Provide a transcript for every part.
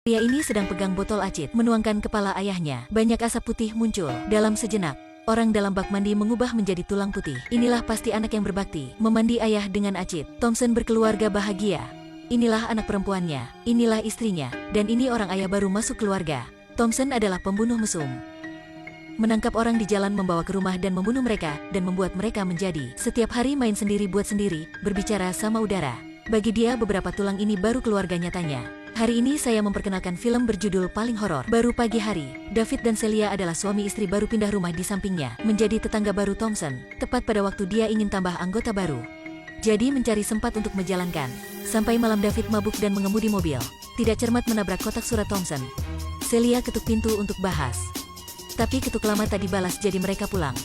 Pria ini sedang pegang botol acid, menuangkan kepala ayahnya. Banyak asap putih muncul. Dalam sejenak, orang dalam bak mandi mengubah menjadi tulang putih. Inilah pasti anak yang berbakti, memandi ayah dengan acid. Thompson berkeluarga bahagia. Inilah anak perempuannya, inilah istrinya, dan ini orang ayah baru masuk keluarga. Thompson adalah pembunuh mesum. Menangkap orang di jalan, membawa ke rumah dan membunuh mereka, dan membuat mereka menjadi. Setiap hari main sendiri buat sendiri, berbicara sama udara. Bagi dia beberapa tulang ini baru keluarga nyatanya. Hari ini saya memperkenalkan film berjudul Paling Horor. Baru pagi hari, David dan Celia adalah suami istri baru pindah rumah di sampingnya, menjadi tetangga baru Thompson, tepat pada waktu dia ingin tambah anggota baru. Jadi mencari sempat untuk menjalankan. Sampai malam David mabuk dan mengemudi mobil. Tidak cermat menabrak kotak surat Thompson. Celia ketuk pintu untuk bahas. Tapi ketuk lama tak dibalas, jadi mereka pulang.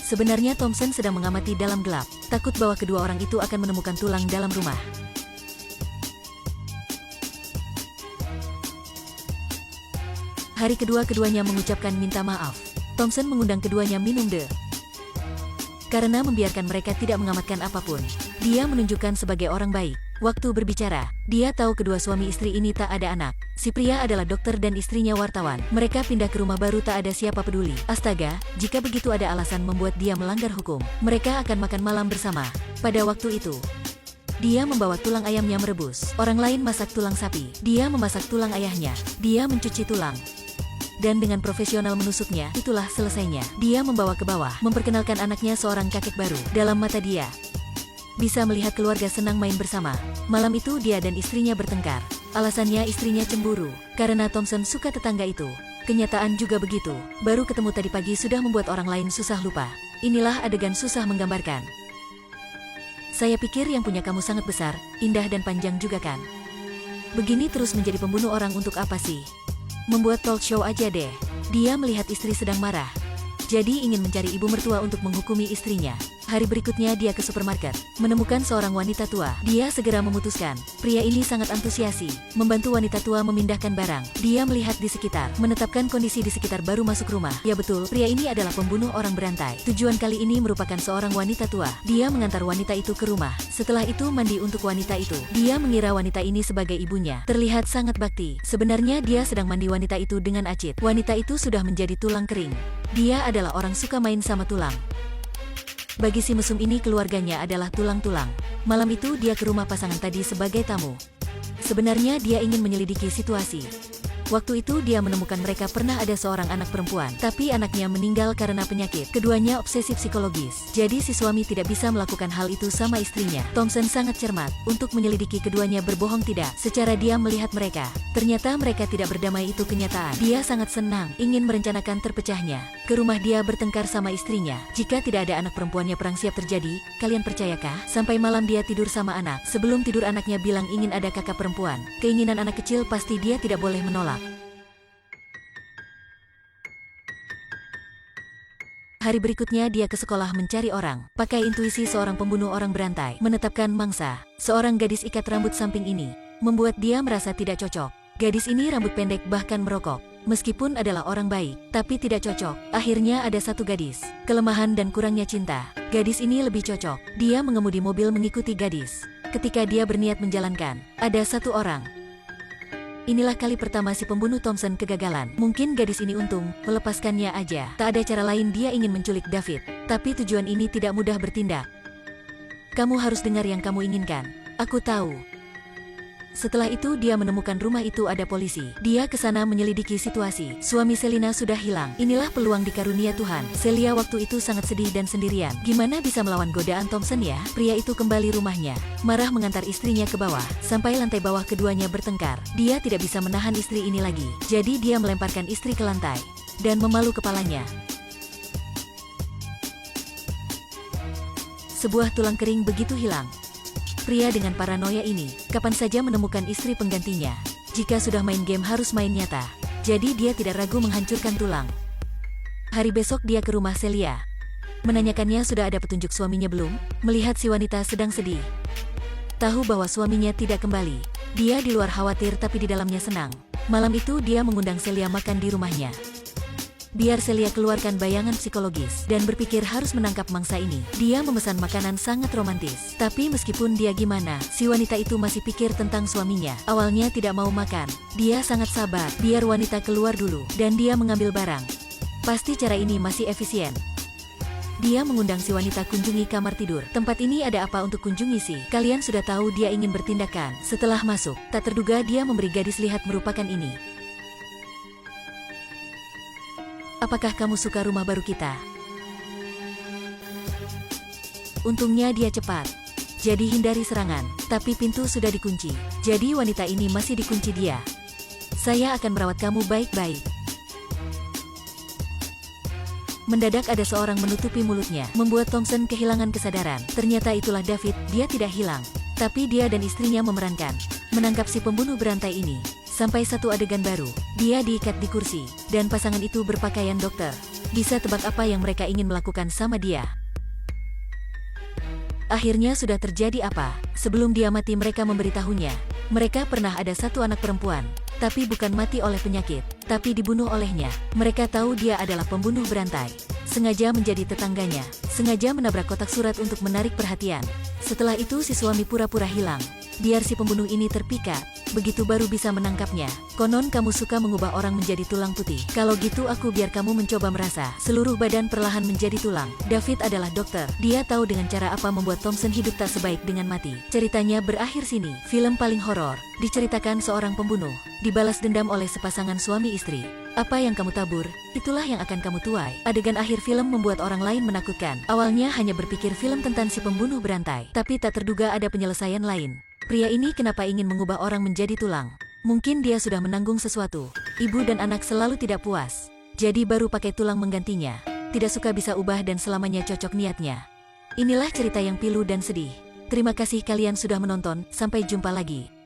Sebenarnya Thompson sedang mengamati dalam gelap, takut bahwa kedua orang itu akan menemukan tulang dalam rumah. Hari kedua keduanya mengucapkan minta maaf. Thompson mengundang keduanya minum karena membiarkan mereka tidak mengamatkan apapun. Dia menunjukkan sebagai orang baik. Waktu berbicara, dia tahu kedua suami istri ini tak ada anak. Si pria adalah dokter dan istrinya wartawan. Mereka pindah ke rumah baru, tak ada siapa peduli. Astaga, jika begitu ada alasan membuat dia melanggar hukum. Mereka akan makan malam bersama. Pada waktu itu, dia membawa tulang ayamnya merebus. Orang lain masak tulang sapi. Dia memasak tulang ayahnya. Dia mencuci tulang. Dan dengan profesional menusuknya, itulah selesainya. Dia membawa ke bawah, memperkenalkan anaknya seorang kakek baru. Dalam mata dia, bisa melihat keluarga senang main bersama. Malam itu dia dan istrinya bertengkar. Alasannya istrinya cemburu, karena Thompson suka tetangga itu. Kenyataan juga begitu. Baru ketemu tadi pagi sudah membuat orang lain susah lupa. Inilah adegan susah menggambarkan. Saya pikir yang punya kamu sangat besar, indah dan panjang juga kan? Begini terus menjadi pembunuh orang untuk apa sih? Membuat talk show aja deh. Dia melihat istri sedang marah, jadi ingin mencari ibu mertua untuk menghukumi istrinya. Hari berikutnya dia ke supermarket, menemukan seorang wanita tua. Dia segera memutuskan, pria ini sangat antusiasi, membantu wanita tua memindahkan barang. Dia melihat di sekitar, menetapkan kondisi di sekitar baru masuk rumah. Ya betul, pria ini adalah pembunuh orang berantai. Tujuan kali ini merupakan seorang wanita tua. Dia mengantar wanita itu ke rumah. Setelah itu mandi untuk wanita itu. Dia mengira wanita ini sebagai ibunya. Terlihat sangat bakti. Sebenarnya dia sedang mandi wanita itu dengan acid. Wanita itu sudah menjadi tulang kering. Dia adalah orang suka main sama tulang. Bagi si mesum ini keluarganya adalah tulang-tulang. Malam itu dia ke rumah pasangan tadi sebagai tamu. Sebenarnya dia ingin menyelidiki situasi. Waktu itu dia menemukan mereka pernah ada seorang anak perempuan, tapi anaknya meninggal karena penyakit. Keduanya obsesif psikologis, jadi si suami tidak bisa melakukan hal itu sama istrinya. Thompson sangat cermat untuk menyelidiki keduanya berbohong tidak. Secara diam melihat mereka, ternyata mereka tidak berdamai, itu kenyataan. Dia sangat senang, ingin merencanakan terpecahnya. Ke rumah dia bertengkar sama istrinya. Jika tidak ada anak perempuannya, perang siap terjadi. Kalian percayakah? Sampai malam dia tidur sama anak. Sebelum tidur anaknya bilang ingin ada kakak perempuan. Keinginan anak kecil pasti dia tidak boleh menolak. Hari berikutnya dia ke sekolah mencari orang. Pakai intuisi seorang pembunuh orang berantai, menetapkan mangsa. Seorang gadis ikat rambut samping ini membuat dia merasa tidak cocok. Gadis ini rambut pendek bahkan merokok. Meskipun adalah orang baik, tapi tidak cocok. Akhirnya ada satu gadis, kelemahan dan kurangnya cinta. Gadis ini lebih cocok. Dia mengemudi mobil mengikuti gadis. Ketika dia berniat menjalankan, ada satu orang. Inilah kali pertama si pembunuh Thompson kegagalan. Mungkin gadis ini untung, melepaskannya aja. Tak ada cara lain, dia ingin menculik David. Tapi tujuan ini tidak mudah bertindak. Kamu harus dengar yang kamu inginkan. Aku tahu. Setelah itu dia menemukan rumah itu ada polisi. Dia ke sana menyelidiki situasi. Suami Selina sudah hilang. Inilah peluang dikarunia Tuhan. Celia waktu itu sangat sedih dan sendirian. Gimana bisa melawan godaan Thompson ya? Pria itu kembali rumahnya, marah mengantar istrinya ke bawah. Sampai lantai bawah keduanya bertengkar. Dia tidak bisa menahan istri ini lagi. Jadi dia melemparkan istri ke lantai dan memalu kepalanya. Sebuah tulang kering begitu hilang. Pria dengan paranoia ini, kapan saja menemukan istri penggantinya. Jika sudah main game harus main nyata. Jadi dia tidak ragu menghancurkan tulang. Hari besok dia ke rumah Celia. Menanyakannya sudah ada petunjuk suaminya belum. Melihat si wanita sedang sedih, tahu bahwa suaminya tidak kembali. Dia di luar khawatir tapi di dalamnya senang. Malam itu dia mengundang Celia makan di rumahnya. Biar Celia keluarkan bayangan psikologis dan berpikir harus menangkap mangsa ini. Dia memesan makanan sangat romantis. Tapi meskipun dia gimana, si wanita itu masih pikir tentang suaminya. Awalnya tidak mau makan. Dia sangat sabar, biar wanita keluar dulu, dan dia mengambil barang. Pasti cara ini masih efisien. Dia mengundang si wanita kunjungi kamar tidur. Tempat ini ada apa untuk kunjungi sih? Kalian sudah tahu dia ingin bertindakan. Setelah masuk, tak terduga dia memberi gadis lihat merupakan ini. Apakah kamu suka rumah baru kita? Untungnya dia cepat. Jadi hindari serangan. Tapi pintu sudah dikunci. Jadi wanita ini masih dikunci dia. Saya akan merawat kamu baik-baik. Mendadak ada seorang menutupi mulutnya, membuat Thompson kehilangan kesadaran. Ternyata itulah David, dia tidak hilang. Tapi dia dan istrinya memerankan menangkap si pembunuh berantai ini. Sampai satu adegan baru, dia diikat di kursi, dan pasangan itu berpakaian dokter. Bisa tebak apa yang mereka ingin melakukan sama dia. Akhirnya sudah terjadi apa? Sebelum dia mati mereka memberitahunya. Mereka pernah ada satu anak perempuan. Tapi bukan mati oleh penyakit, tapi dibunuh olehnya. Mereka tahu dia adalah pembunuh berantai. Sengaja menjadi tetangganya, sengaja menabrak kotak surat untuk menarik perhatian. Setelah itu si suami pura-pura hilang, biar si pembunuh ini terpikat. Begitu baru bisa menangkapnya. Konon kamu suka mengubah orang menjadi tulang putih. Kalau gitu aku biar kamu mencoba merasa seluruh badan perlahan menjadi tulang. David adalah dokter. Dia tahu dengan cara apa membuat Thompson hidup tak sebaik dengan mati. Ceritanya berakhir sini. Film paling horor. Diceritakan seorang pembunuh dibalas dendam oleh sepasangan suami istri. Apa yang kamu tabur, itulah yang akan kamu tuai. Adegan akhir film membuat orang lain menakutkan. Awalnya hanya berpikir film tentang si pembunuh berantai, tapi tak terduga ada penyelesaian lain. Pria ini kenapa ingin mengubah orang menjadi tulang? Mungkin dia sudah menanggung sesuatu. Ibu dan anak selalu tidak puas. Jadi baru pakai tulang menggantinya. Tidak suka bisa ubah dan selamanya cocok niatnya. Inilah cerita yang pilu dan sedih. Terima kasih kalian sudah menonton, sampai jumpa lagi.